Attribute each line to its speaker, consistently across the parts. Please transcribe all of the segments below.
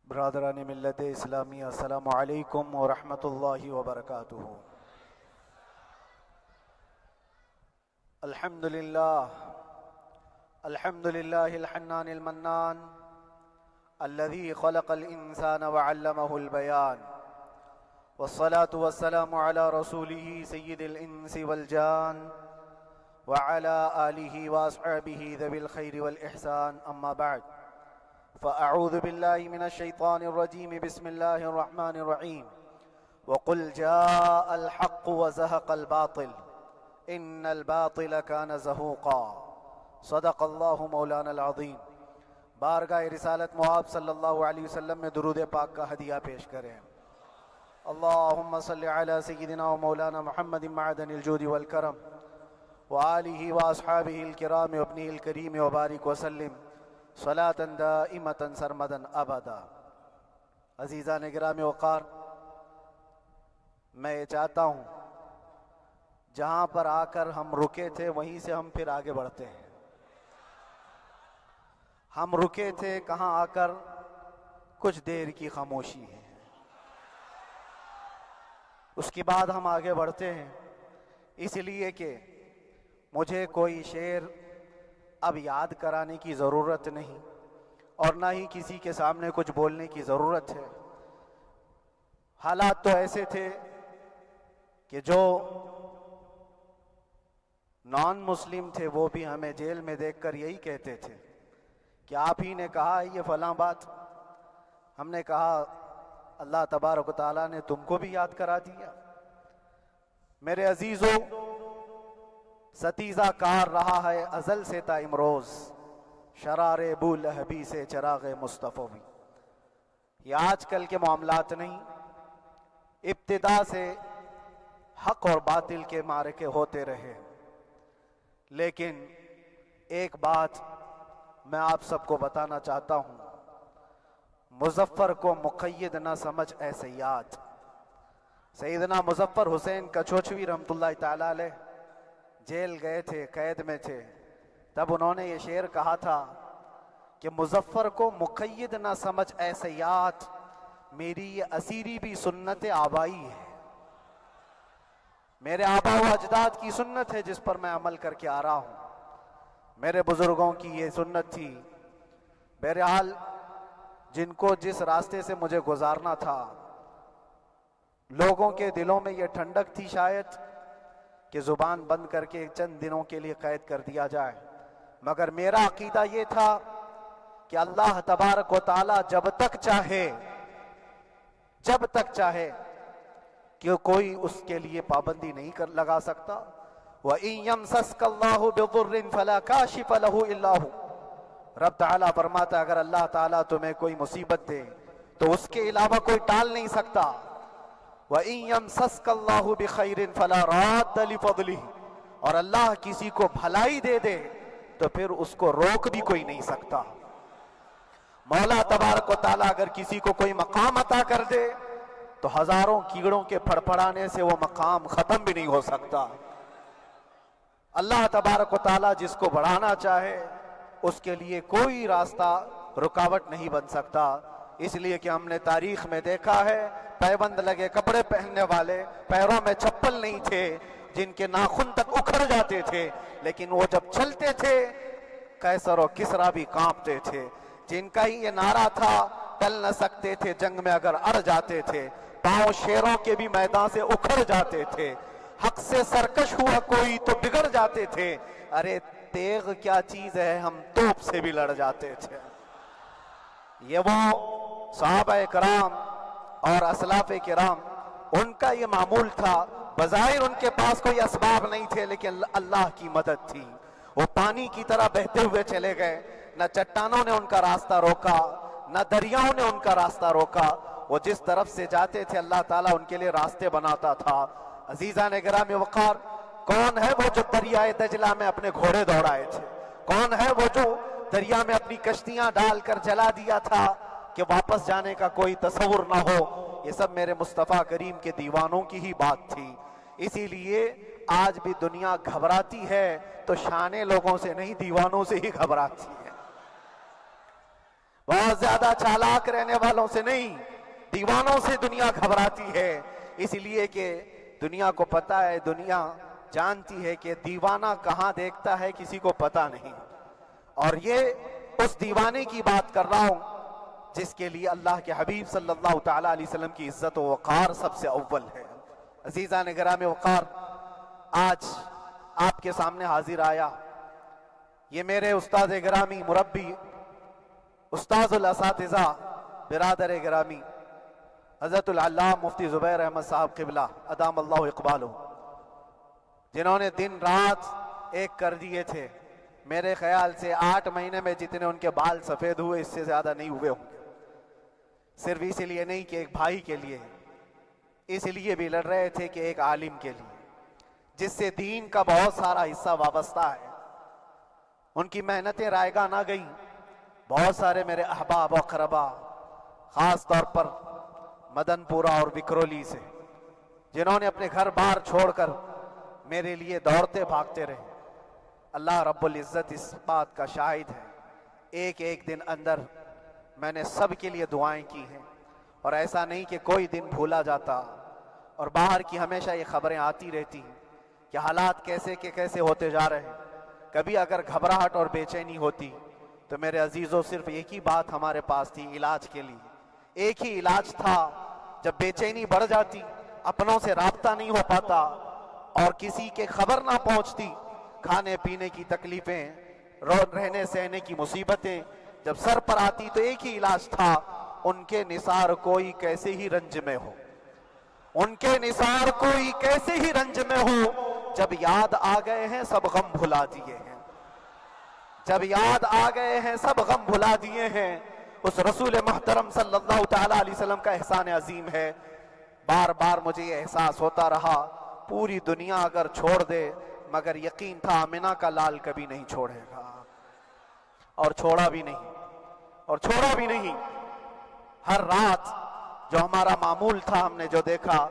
Speaker 1: برادران ملت اسلامی، السلام علیکم ورحمۃ اللہ وبرکاتہ۔ الحمد للہ الحنان المنان الذي خلق الإنسان وعلمه البيان، والصلاة والسلام على رسوله سيد الإنس والجان وعلى آله وأصحابه ذوي الخير والإحسان، أما بعد فأعوذ بالله من الشيطان الرجيم، بسم الله الرحمن الرحيم، وقل جاء الحق وزهق الباطل إن الباطل كان زهوقا، صدق الله مولانا العظيم۔ بارگاہ رسالت مآب صلی اللہ علیہ وسلم میں درود پاک کا ہدیہ پیش کریں۔ اللہم صلی علی سیدنا و مولانا محمد معدن الجود والکرم وآلہ واصحابہ الکرام وابنہ الکریم وبارک وسلم صلاة دائمة سرمدا ابدا۔ عزیزان گرامی وقار، میں یہ چاہتا ہوں جہاں پر آ کر ہم رکے تھے وہیں سے ہم پھر آگے بڑھتے ہیں۔ ہم رکے تھے کہاں آ کر؟ کچھ دیر کی خاموشی ہے، اس کے بعد ہم آگے بڑھتے ہیں، اس لیے کہ مجھے کوئی شعر اب یاد کرانے کی ضرورت نہیں اور نہ ہی کسی کے سامنے کچھ بولنے کی ضرورت ہے۔ حالات تو ایسے تھے کہ جو نان مسلم تھے وہ بھی ہمیں جیل میں دیکھ کر یہی کہتے تھے کہ آپ ہی نے کہا یہ فلاں بات۔ ہم نے کہا اللہ تبارک و تعالیٰ نے تم کو بھی یاد کرا دیا۔ میرے عزیزو، ستیزہ کار رہا ہے ازل سے تا امروز، شرار ابو لہبی سے چراغ مصطفی۔ یہ آج کل کے معاملات نہیں، ابتدا سے حق اور باطل کے معرکے ہوتے رہے، لیکن ایک بات میں آپ سب کو بتانا چاہتا ہوں، مظفر کو مقید نہ سمجھ اے سیاد۔ سیدنا مظفر حسین کچھوچوی رحمت اللہ تعالیٰ علیہ جیل گئے تھے، قید میں تھے، تب انہوں نے یہ شعر کہا تھا کہ مظفر کو مقید نہ سمجھ اے سیاد، میری یہ اسیری بھی سنت آبائی ہے، میرے آبا و اجداد کی سنت ہے جس پر میں عمل کر کے آ رہا ہوں، میرے بزرگوں کی یہ سنت تھی۔ بہرحال جن کو جس راستے سے مجھے گزارنا تھا، لوگوں کے دلوں میں یہ ٹھنڈک تھی شاید کہ زبان بند کر کے چند دنوں کے لیے قید کر دیا جائے، مگر میرا عقیدہ یہ تھا کہ اللہ تبارک و تعالی جب تک چاہے کہ کوئی اس کے لیے پابندی نہیں لگا سکتا۔ وَإِن يَمْسَسْكَ اللَّهُ بِضُرٍّ فَلَا كَاشِفَ لَهُ إِلَّا هُوَ، رب تعالیٰ فرماتا ہے اگر اللہ تعالیٰ تمہیں کوئی مصیبت دے تو اس کے علاوہ کوئی ٹال نہیں سکتا۔ وَإِن يَمْسَسْكَ اللَّهُ بِخَيْرٍ فَلَا رَادَّ لِفَضْلِهِ، اور اللہ کسی کو بھلائی دے دے تو پھر اس کو روک بھی کوئی نہیں سکتا۔ مولا تبارک و تعالیٰ اگر کسی کو کوئی مقام عطا کر دے تو ہزاروں کیڑوں کے پھڑپڑانے سے وہ مقام ختم بھی نہیں ہو سکتا۔ اللہ تبارک و تعالیٰ جس کو بڑھانا چاہے اس کے لیے کوئی راستہ رکاوٹ نہیں بن سکتا۔ اس لیے کہ ہم نے تاریخ میں دیکھا ہے پیبند لگے کپڑے پہننے والے، پیروں میں چپل نہیں تھے، جن کے ناخن تک اکھڑ جاتے تھے، لیکن وہ جب چلتے تھے قیصر و کسریٰ بھی کانپتے تھے، جن کا ہی یہ نعرہ تھا ٹل نہ سکتے تھے جنگ میں اگر اڑ جاتے تھے، پاؤں شیروں کے بھی میدان سے اکھڑ جاتے تھے، حق سے سرکش ہوا کوئی تو بگڑ جاتے تھے، ارے تیغ کیا چیز ہے ہم توپ سے بھی لڑ جاتے تھے۔ یہ وہ صحابہ کرام اور اسلاف کرام، ان کا یہ معمول تھا۔ بظاہر ان کے پاس کوئی اسباب نہیں تھے لیکن اللہ کی مدد تھی، وہ پانی کی طرح بہتے ہوئے چلے گئے، نہ چٹانوں نے ان کا راستہ روکا، نہ دریاؤں نے ان کا راستہ روکا، وہ جس طرف سے جاتے تھے اللہ تعالیٰ ان کے لیے راستے بناتا تھا۔ عزیزان گرامی وقار، کون ہے وہ جو دریائے دجلہ میں اپنے گھوڑے دوڑائے تھے؟ کون ہے وہ جو دریا میں اپنی کشتیاں ڈال کر جلا دیا تھا کہ واپس جانے کا کوئی تصور نہ ہو؟ یہ سب میرے مصطفیٰ کریم کے دیوانوں کی ہی بات تھی۔ اسی لیے آج بھی دنیا گھبراتی ہے تو شانے لوگوں سے نہیں، دیوانوں سے ہی گھبراتی ہے۔ بہت زیادہ چالاک رہنے والوں سے نہیں، دیوانوں سے دنیا گھبراتی ہے، اس لیے کہ دنیا کو پتا ہے، دنیا جانتی ہے کہ دیوانہ کہاں دیکھتا ہے کسی کو پتا نہیں۔ اور یہ اس دیوانے کی بات کر رہا ہوں جس کے لیے اللہ کے حبیب صلی اللہ تعالیٰ علیہ وسلم کی عزت و وقار سب سے اول ہے۔ عزیزان گرامی وقار، آج آپ کے سامنے حاضر آیا، یہ میرے استاد گرامی، مربی، استاذ الاساتذہ، برادر گرامی حضرت العلامہ مفتی زبیر احمد صاحب قبلہ ادام اللہ اقبالہ، جنہوں نے دن رات ایک کر دیے تھے۔ میرے خیال سے 8 مہینے میں جتنے ان کے بال سفید ہوئے اس سے زیادہ نہیں ہوئے ہوں گے، صرف اس لیے نہیں کہ ایک بھائی کے لیے، اس لیے بھی لڑ رہے تھے کہ ایک عالم کے لیے جس سے دین کا بہت سارا حصہ وابستہ ہے۔ ان کی محنتیں رائگاں نہ گئیں۔ بہت سارے میرے احباب و اقربا، خاص طور پر مدن پورہ اور وکرولی سے، جنہوں نے اپنے گھر بار چھوڑ کر میرے لیے دوڑتے بھاگتے رہے، اللہ رب العزت اس بات کا شاہد ہے، ایک ایک دن اندر میں نے سب کے لیے دعائیں کی ہیں، اور ایسا نہیں کہ کوئی دن بھولا جاتا، اور باہر کی ہمیشہ یہ خبریں آتی رہتی ہیں کہ حالات کیسے کے کیسے ہوتے جا رہے ہیں۔ کبھی اگر گھبراہٹ اور بے چینی ہوتی تو میرے عزیزوں صرف ایک ہی بات ہمارے پاس تھی علاج کے لیے، ایک ہی علاج تھا۔ جب بے چینی بڑھ جاتی، اپنوں سے رابطہ نہیں ہو پاتا اور کسی کے خبر نہ پہنچتی، کھانے پینے کی تکلیفیں، رہنے سہنے کی مصیبتیں جب سر پر آتی تو ایک ہی علاج تھا، ان کے نثار کوئی کیسے ہی رنج میں ہو، ان کے نثار کوئی کیسے ہی رنج میں ہو، جب یاد آ گئے ہیں سب غم بھلا دیے ہیں، جب یاد آ گئے ہیں سب غم بھلا دیے ہیں۔ اس رسول محترم صلی اللہ تعالیٰ علیہ وسلم کا احسان عظیم ہے۔ بار بار مجھے یہ احساس ہوتا رہا، پوری دنیا اگر چھوڑ دے مگر یقین تھا آمنہ کا لال کبھی نہیں چھوڑے گا، اور چھوڑا بھی نہیں، اور چھوڑا بھی نہیں۔ ہر رات جو ہمارا معمول تھا، ہم نے جو دیکھا،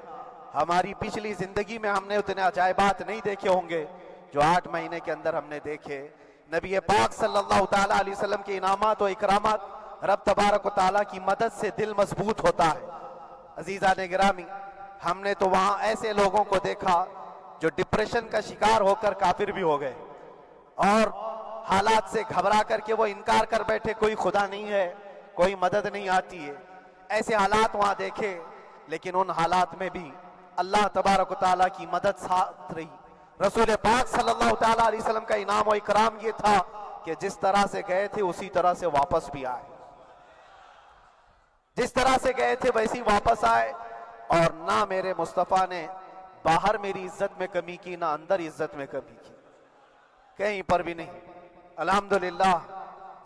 Speaker 1: ہماری پچھلی زندگی میں ہم نے اتنے عجائبات نہیں دیکھے ہوں گے جو 8 مہینے کے اندر ہم نے دیکھے۔ نبی پاک صلی اللہ تعالیٰ علیہ وسلم کے انعامات و اکرامات، رب تبارک و تعالیٰ کی مدد سے دل مضبوط ہوتا ہے۔ عزیزان گرامی، ہم نے تو وہاں ایسے لوگوں کو دیکھا جو ڈپریشن کا شکار ہو کر کافر بھی ہو گئے، اور حالات سے گھبرا کر کے وہ انکار کر بیٹھے، کوئی خدا نہیں ہے، کوئی مدد نہیں آتی ہے۔ ایسے حالات وہاں دیکھے، لیکن ان حالات میں بھی اللہ تبارک و تعالیٰ کی مدد ساتھ رہی۔ رسول پاک صلی اللہ تعالیٰ علیہ وسلم کا انعام و اکرام یہ تھا کہ جس طرح سے گئے تھے اسی طرح سے واپس بھی آئے، جس طرح سے گئے تھے ویسی واپس آئے، اور نہ میرے مصطفیٰ نے باہر میری عزت میں کمی کی، نہ اندر عزت میں کمی کی، کہیں پر بھی نہیں۔ الحمدللہ،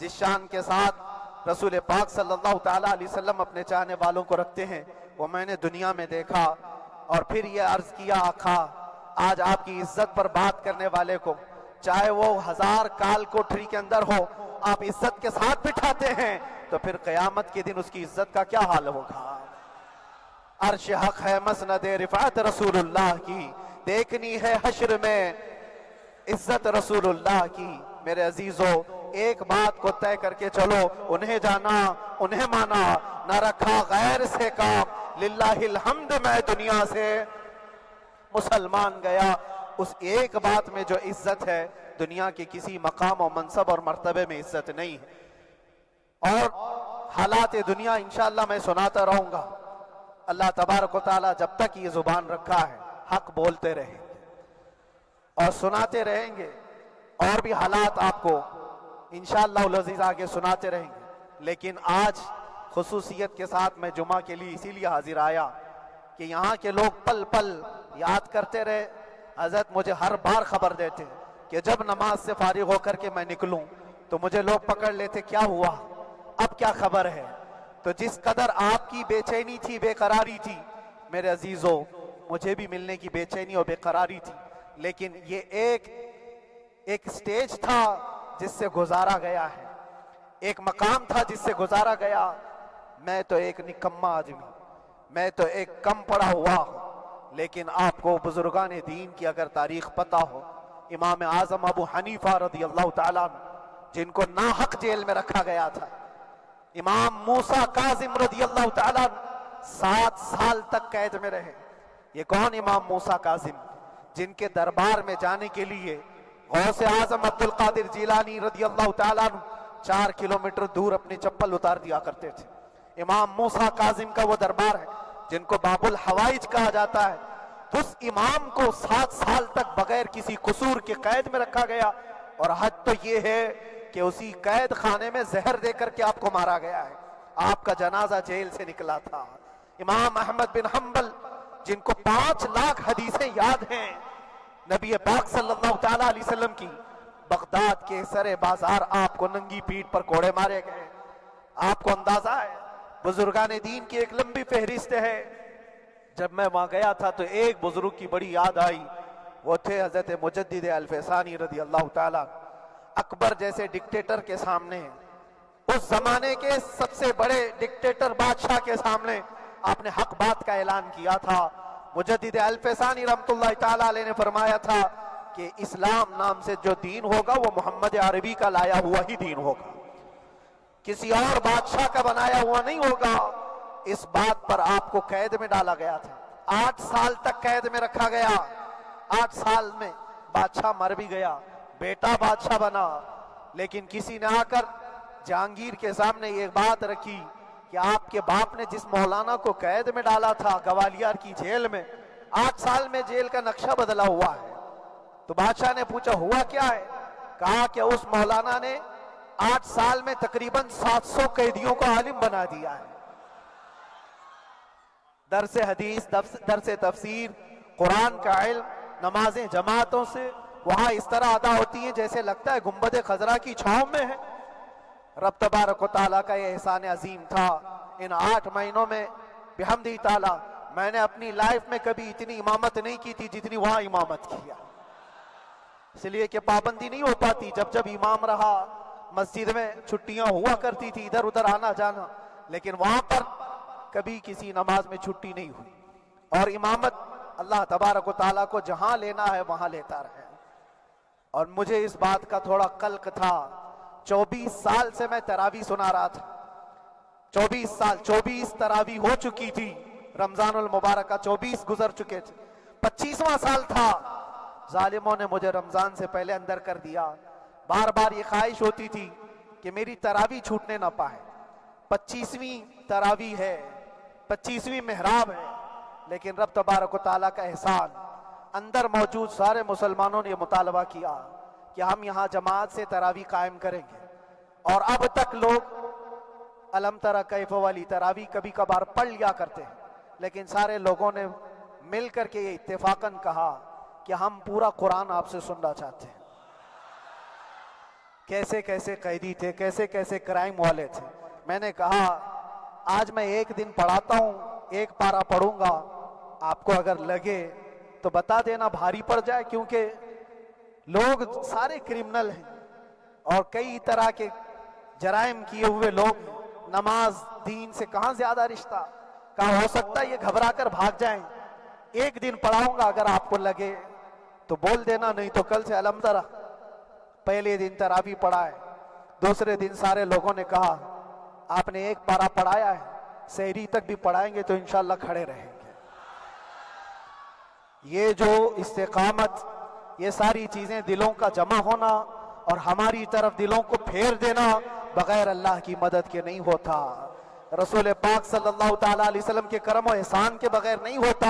Speaker 1: جس شان کے ساتھ رسول پاک صلی اللہ تعالیٰ علیہ وسلم اپنے چاہنے والوں کو رکھتے ہیں، وہ میں نے دنیا میں دیکھا، اور پھر یہ عرض کیا آقا، آج آپ کی عزت پر بات کرنے والے کو چاہے وہ 1000 کال کوٹری کے اندر ہو، آپ عزت کے ساتھ بٹھاتے ہیں تو پھر قیامت کے دن اس کی عزت کا کیا حال ہوگا؟ عرش حق ہے مسند رفعت رسول اللہ کی، دیکھنی ہے حشر میں عزت رسول اللہ کی۔ میرے عزیزو، ایک بات کو طے کر کے چلو، انہیں جانا، انہیں مانا، نہ رکھا غیر سے کام، للہ الحمد میں دنیا سے مسلمان گیا۔ اس ایک بات میں جو عزت ہے، دنیا کے کسی مقام و منصب اور مرتبے میں عزت نہیں ہے۔ اور حالات دنیا انشاءاللہ میں سناتا رہوں گا۔ اللہ تبارک و تعالیٰ جب تک یہ زبان رکھا ہے، حق بولتے رہیں گے اور سناتے رہیں گے، اور بھی حالات آپ کو انشاءاللہ العزیز آگے سناتے رہیں گے۔ لیکن آج خصوصیت کے ساتھ میں جمعہ کے لیے اسی لیے حاضر آیا کہ یہاں کے لوگ پل پل یاد کرتے رہے۔ حضرت مجھے ہر بار خبر دیتے کہ جب نماز سے فارغ ہو کر کے میں نکلوں تو مجھے لوگ پکڑ لیتے، کیا ہوا، اب کیا خبر ہے؟ تو جس قدر آپ کی بے چینی تھی، بے قراری تھی، میرے عزیزو، مجھے بھی ملنے کی بے چینی اور بے قراری تھی، لیکن یہ ایک سٹیج تھا جس سے گزارا گیا ہے، ایک مقام تھا جس سے گزارا گیا۔ میں تو ایک نکما آدمی، میں تو ایک کم پڑا ہوا ہوں، لیکن آپ کو بزرگان دین کی اگر تاریخ پتہ ہو، امام اعظم ابو حنیفہ رضی اللہ تعالیٰ عنہ، جن کو ناحق جیل میں رکھا گیا تھا، امام موسیٰ کاظم رضی اللہ تعالیٰ 7 سال تک قید میں رہے۔ یہ کون امام موسیٰ کاظم؟ جن کے دربار میں جانے کے لیے غوث اعظم عبد القادر جیلانی رضی اللہ تعالیٰ 4 کلومیٹر دور اپنی چپل اتار دیا کرتے تھے۔ امام موسیٰ کاظم کا وہ دربار ہے جن کو باب الحوائج کہا جاتا ہے۔ اس امام کو 7 سال تک بغیر کسی قصور کے قید میں رکھا گیا، اور حد تو یہ ہے کہ اسی قید خانے میں زہر دے کر کے آپ کو مارا گیا ہے۔ آپ کا جنازہ جیل سے نکلا تھا۔ امام احمد بن حنبل جن کو 5 لاکھ حدیثیں یاد ہیں نبی پاک صلی اللہ تعالیٰ علیہ وسلم کی، بغداد کے سر بازار آپ کو ننگی پیٹھ پر کوڑے مارے گئے۔ آپ کو اندازہ ہے بزرگان دین کی ایک لمبی فہرست ہے۔ جب میں وہاں گیا تھا تو ایک بزرگ کی بڑی یاد آئی، وہ تھے حضرت مجدد الفسانی رضی اللہ تعالیٰ۔ اکبر جیسے ڈکٹیٹر کے سامنے، اس زمانے کے سب سے بڑے ڈکٹیٹر بادشاہ کے سامنے آپ نے حق بات کا اعلان کیا تھا۔ مجدد الفسانی رحمت اللہ تعالیٰ علیہ نے فرمایا تھا کہ اسلام نام سے جو دین ہوگا وہ محمد عربی کا لایا ہوا ہی دین ہوگا، کسی اور بادشاہ کا بنایا ہوا نہیں ہوگا۔ اس بات پر آپ کو قید میں ڈالا گیا تھا، 8 سال تک قید میں رکھا گیا۔ 8 سال میں بادشاہ مر بھی گیا، بیٹا بادشاہ بنا، لیکن کسی نے آ کر جہانگیر کے سامنے یہ بات رکھی کہ آپ کے باپ نے جس مولانا کو قید میں ڈالا تھا گوالیار کی جیل میں، 8 سال میں جیل کا نقشہ بدلا ہوا ہے۔ تو بادشاہ نے پوچھا ہوا کیا ہے؟ کہا کہ اس مولانا نے 8 سال میں تقریباً 700 قیدیوں کو عالم بنا دیا ہے۔ درس حدیث، درس تفسیر، قرآن کا علم، نمازیں جماعتوں سے وہاں اس طرح ادا ہوتی ہیں جیسے لگتا ہے گنبد خضرا کی چھاؤں میں ہے۔ رب تبارک و تعالیٰ کا یہ احسان عظیم تھا۔ ان 8 مہینوں میں بحمدہ تعالیٰ میں نے اپنی لائف میں کبھی اتنی امامت نہیں کی تھی جتنی وہاں امامت کیا، اس لیے کہ پابندی نہیں ہو پاتی۔ جب جب امام رہا مسجد میں چھٹیاں ہوا کرتی تھی، ادھر ادھر آنا جانا، لیکن وہاں پر کبھی کسی نماز میں چھٹی نہیں ہوئی۔ اور امامت اللہ تبارک و تعالیٰ کو جہاں لینا ہے وہاں لیتا رہے۔ اور مجھے اس بات کا تھوڑا قلق تھا، 24 سال سے میں تراویح سنا رہا تھا، 24 سال، 24 تراویح ہو چکی تھی، رمضان المبارکہ 24 گزر چکے تھے، 25واں سال تھا، ظالموں نے مجھے رمضان سے پہلے اندر کر دیا۔ بار بار یہ خواہش ہوتی تھی کہ میری تراویح چھوٹنے نہ پائے، 25ویں تراویح ہے، 25ویں محراب ہے، لیکن رب تبارک و تعالیٰ کا احسان، اندر موجود سارے مسلمانوں نے یہ مطالبہ کیا کہ ہم یہاں جماعت سے تراویح قائم کریں گے۔ اور اب تک لوگ الم تری کیف والی تراویح کبھی کبھار پڑھ لیا کرتے ہیں، لیکن سارے لوگوں نے مل کر کے یہ اتفاقاً کہا کہ ہم پورا قرآن آپ سے سننا چاہتے ہیں۔ کیسے کیسے قیدی تھے، کیسے کیسے کرائم والے تھے۔ میں نے کہا آج میں ایک دن پڑھاتا ہوں، ایک پارہ پڑھوں گا، آپ کو اگر لگے تو بتا دینا، بھاری پڑ جائے، کیونکہ لوگ سارے کرمنل ہیں اور کئی طرح کے جرائم کیے ہوئے لوگ ہیں۔ نماز دین سے کہاں زیادہ رشتہ، کہاں ہو سکتا ہے یہ گھبرا کر بھاگ جائیں۔ ایک دن پڑھاؤں گا، اگر آپ کو لگے تو بول دینا، نہیں تو کل سے الحمد للہ۔ پہلے دن تراویح پڑھا ہے، دوسرے دن سارے لوگوں نے کہا آپ نے ایک پارہ پڑھایا ہے، سحری تک بھی پڑھائیں گے تو انشاءاللہ کھڑے رہیں گے۔ یہ جو استقامت، یہ ساری چیزیں دلوں کا جمع ہونا اور ہماری طرف دلوں کو پھیر دینا بغیر اللہ کی مدد کے نہیں ہوتا، رسول پاک صلی اللہ تعالیٰ علیہ وسلم کے کرم و احسان کے بغیر نہیں ہوتا۔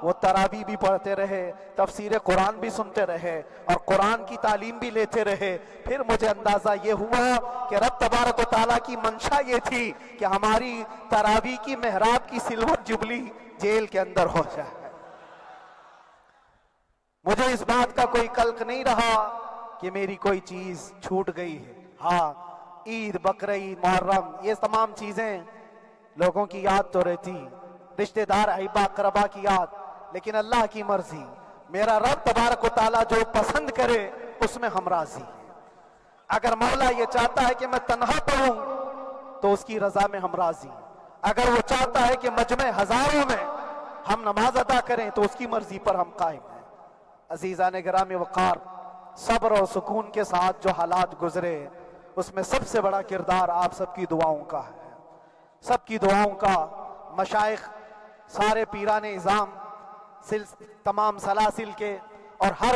Speaker 1: وہ تراویح بھی پڑھتے رہے، تفسیر قرآن بھی سنتے رہے اور قرآن کی تعلیم بھی لیتے رہے۔ پھر مجھے اندازہ یہ ہوا کہ رب تبارک و تعالیٰ کی منشا یہ تھی کہ ہماری تراویح کی محراب کی سلور جبلی جیل کے اندر ہو جائے۔ مجھے اس بات کا کوئی قلق نہیں رہا کہ میری کوئی چیز چھوٹ گئی ہے۔ ہاں، عید، بقرعید، محرم، یہ تمام چیزیں لوگوں کی یاد تو رہتی، رشتہ دار، احباب، اقربا کی یاد، لیکن اللہ کی مرضی، میرا رب تبارک و تعالیٰ جو پسند کرے اس میں ہم راضی ہیں۔ اگر مولا یہ چاہتا ہے کہ میں تنہا پڑھوں تو اس کی رضا میں ہم راضی ہیں، اگر وہ چاہتا ہے کہ مجمع ہزاروں میں ہم نماز ادا کریں تو اس کی مرضی پر ہم قائم ہیں۔ عزیزان گرامی وقار، صبر اور سکون کے ساتھ جو حالات گزرے اس میں سب سے بڑا کردار آپ سب کی دعاؤں کا ہے، سب کی دعاؤں کا۔ مشائخ، سارے پیران اعظام، تمام سلاسل کے اور ہر